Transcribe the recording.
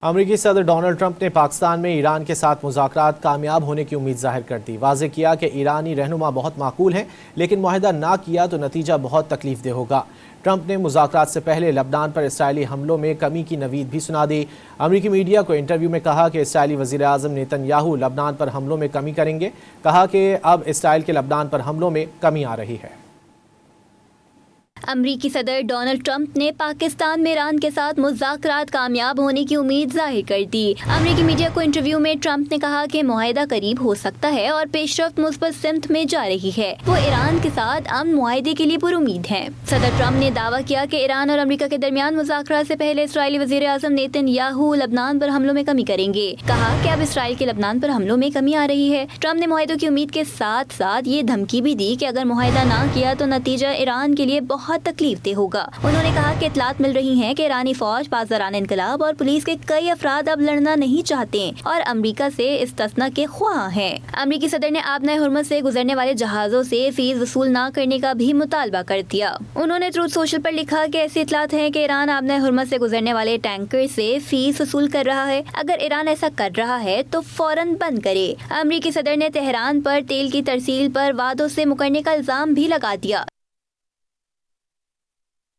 امریکی صدر Donald Trump نے پاکستان میں ایران کے ساتھ مذاکرات کامیاب ہونے کی امید ظاہر کر دی۔ واضح کیا کہ ایرانی رہنما بہت معقول ہیں، لیکن معاہدہ نہ کیا تو نتیجہ بہت تکلیف دہ ہوگا۔ ٹرمپ نے مذاکرات سے پہلے لبنان پر اسرائیلی حملوں میں کمی کی نوید بھی سنا دی۔ امریکی میڈیا کو انٹرویو میں کہا کہ اسرائیلی وزیر اعظم نیتن یاہو لبنان پر حملوں میں کمی کریں گے۔ کہا کہ اب اسرائیل کے لبنان پر حملوں میں کمی آ رہی ہے۔ امریکی صدر ڈونلڈ ٹرمپ نے پاکستان میں ایران کے ساتھ مذاکرات کامیاب ہونے کی امید ظاہر کر دی۔ امریکی میڈیا کو انٹرویو میں ٹرمپ نے کہا کہ معاہدہ قریب ہو سکتا ہے اور پیش رفت مثبت سمت میں جا رہی ہے۔ وہ ایران کے ساتھ امن معاہدے کے لیے پر امید ہیں۔ صدر ٹرمپ نے دعویٰ کیا کہ ایران اور امریکہ کے درمیان مذاکرات سے پہلے اسرائیلی وزیر اعظم نیتن یاہو لبنان پر حملوں میں کمی کریں گے۔ کہا کہ اب اسرائیل کے لبنان پر حملوں میں کمی آ رہی ہے۔ ٹرمپ نے معاہدوں کی امید کے ساتھ ساتھ یہ دھمکی بھی دی کہ اگر معاہدہ نہ کیا تو نتیجہ ایران کے لیے بہت تکلیف دہ ہوگا۔ انہوں نے کہا کہ اطلاعات مل رہی ہیں کہ ایرانی فوج، پاسداران انقلاب اور پولیس کے کئی افراد اب لڑنا نہیں چاہتے اور امریکہ سے استثنا کے خواہاں ہیں۔ امریکی صدر نے آبنۂ ہرمز سے گزرنے والے جہازوں سے فیس وصول نہ کرنے کا بھی مطالبہ کر دیا۔ انہوں نے ٹروتھ سوشل پر لکھا کہ ایسی اطلاعات ہیں کہ ایران آبنۂ ہرمز سے گزرنے والے ٹینکر سے فیس وصول کر رہا ہے۔ اگر ایران ایسا کر رہا ہے تو فوراً بند کرے۔ امریکی صدر نے تہران پر تیل کی ترسیل پر وعدوں سے مکرنے کا الزام بھی لگا دیا۔